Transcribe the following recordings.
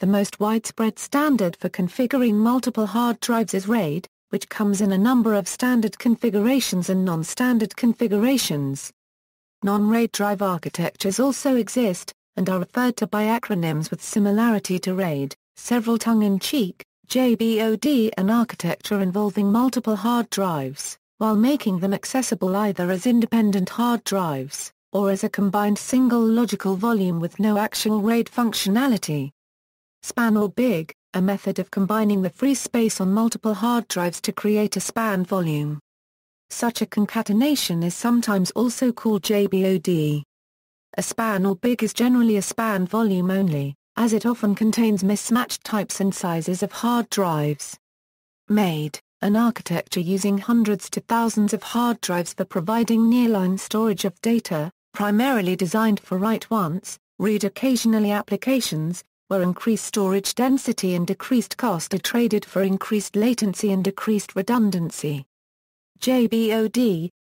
The most widespread standard for configuring multiple hard drives is RAID, which comes in a number of standard configurations and non-standard configurations. Non-RAID drive architectures also exist, and are referred to by acronyms with similarity to RAID. Several tongue-in-cheek, JBOD an architecture involving multiple hard drives, while making them accessible either as independent hard drives, or as a combined single logical volume with no actual RAID functionality. Span or BIG, a method of combining the free space on multiple hard drives to create a span volume. Such a concatenation is sometimes also called JBOD. A span or BIG is generally a span volume only, as it often contains mismatched types and sizes of hard drives. MAID, an architecture using hundreds to thousands of hard drives for providing nearline storage of data, primarily designed for write-once, read-occasionally applications, where increased storage density and decreased cost are traded for increased latency and decreased redundancy. JBOD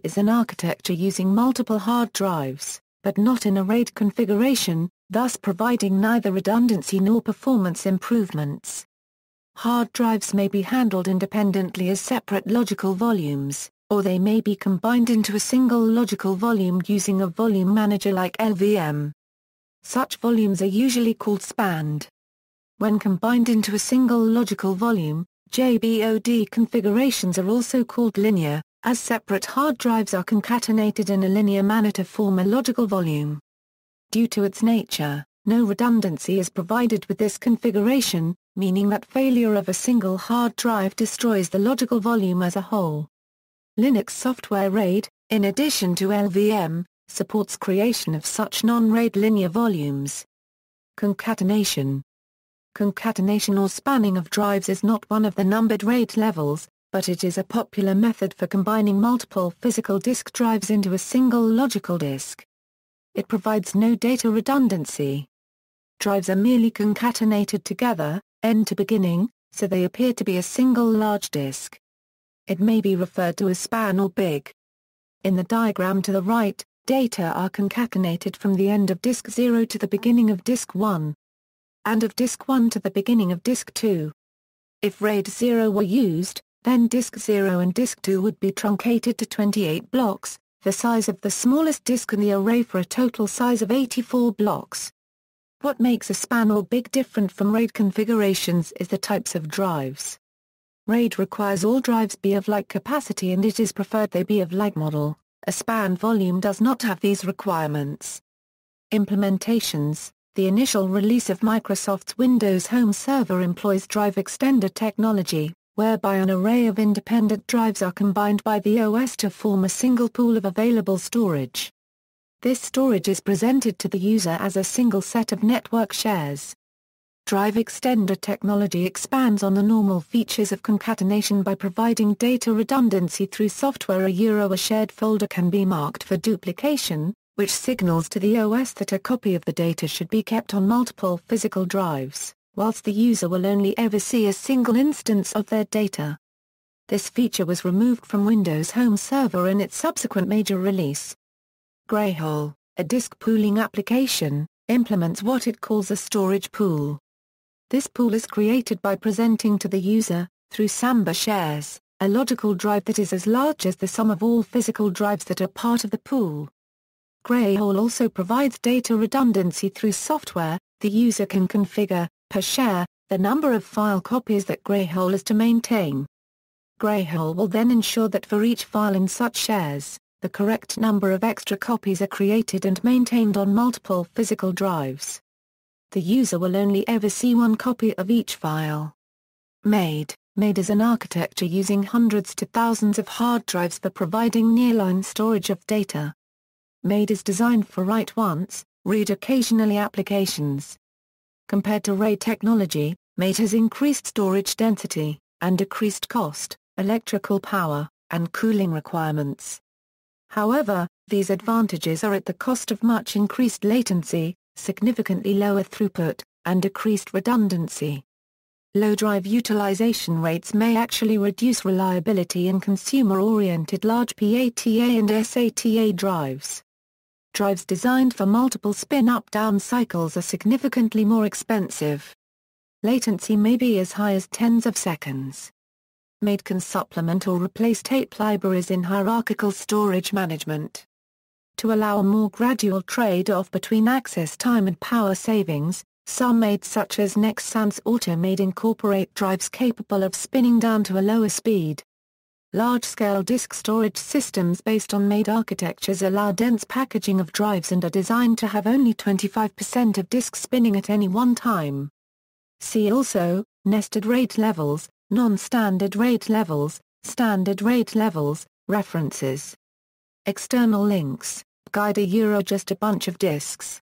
is an architecture using multiple hard drives, but not in a RAID configuration, thus providing neither redundancy nor performance improvements. Hard drives may be handled independently as separate logical volumes, or they may be combined into a single logical volume using a volume manager like LVM. Such volumes are usually called spanned. When combined into a single logical volume, JBOD configurations are also called linear, as separate hard drives are concatenated in a linear manner to form a logical volume. Due to its nature, no redundancy is provided with this configuration, meaning that failure of a single hard drive destroys the logical volume as a whole. Linux software RAID, in addition to LVM, supports creation of such non-RAID linear volumes. Concatenation. Concatenation or spanning of drives is not one of the numbered RAID levels, but it is a popular method for combining multiple physical disk drives into a single logical disk. It provides no data redundancy. Drives are merely concatenated together, end to beginning, so they appear to be a single large disk. It may be referred to as span or BIG. In the diagram to the right, data are concatenated from the end of disk 0 to the beginning of disk 1, and of disk 1 to the beginning of disk 2. If RAID 0 were used, then disk 0 and disk 2 would be truncated to 28 blocks, the size of the smallest disk in the array for a total size of 84 blocks. What makes a span or BIG different from RAID configurations is the types of drives. RAID requires all drives be of like capacity and it is preferred they be of like model. A span volume does not have these requirements. Implementations. The initial release of Microsoft's Windows Home Server employs drive extender technology, whereby an array of independent drives are combined by the OS to form a single pool of available storage. This storage is presented to the user as a single set of network shares. Drive extender technology expands on the normal features of concatenation by providing data redundancy through software. A shared folder can be marked for duplication, which signals to the OS that a copy of the data should be kept on multiple physical drives, whilst the user will only ever see a single instance of their data. This feature was removed from Windows Home Server in its subsequent major release. Greyhole, a disk pooling application, implements what it calls a storage pool. This pool is created by presenting to the user, through Samba shares, a logical drive that is as large as the sum of all physical drives that are part of the pool. Greyhole also provides data redundancy through software. The user can configure, per share, the number of file copies that Greyhole is to maintain. Greyhole will then ensure that for each file in such shares, the correct number of extra copies are created and maintained on multiple physical drives. The user will only ever see one copy of each file. MAID is an architecture using hundreds to thousands of hard drives for providing nearline storage of data. MAID is designed for write-once, read-occasionally applications. Compared to RAID technology, MAID has increased storage density, and decreased cost, electrical power, and cooling requirements. However, these advantages are at the cost of much increased latency, significantly lower throughput, and decreased redundancy. Low drive utilization rates may actually reduce reliability in consumer-oriented large PATA and SATA drives. Drives designed for multiple spin-up-down cycles are significantly more expensive. Latency may be as high as tens of seconds. MAID can supplement or replace tape libraries in hierarchical storage management. To allow a more gradual trade-off between access time and power savings, some MAIDs such as Nexans AutoMAID incorporate drives capable of spinning down to a lower speed. Large-scale disk storage systems based on MAID architectures allow dense packaging of drives and are designed to have only 25% of disks spinning at any one time. See also, nested RAID levels, non-standard RAID levels, standard RAID levels, references. External links, guide just a bunch of disks.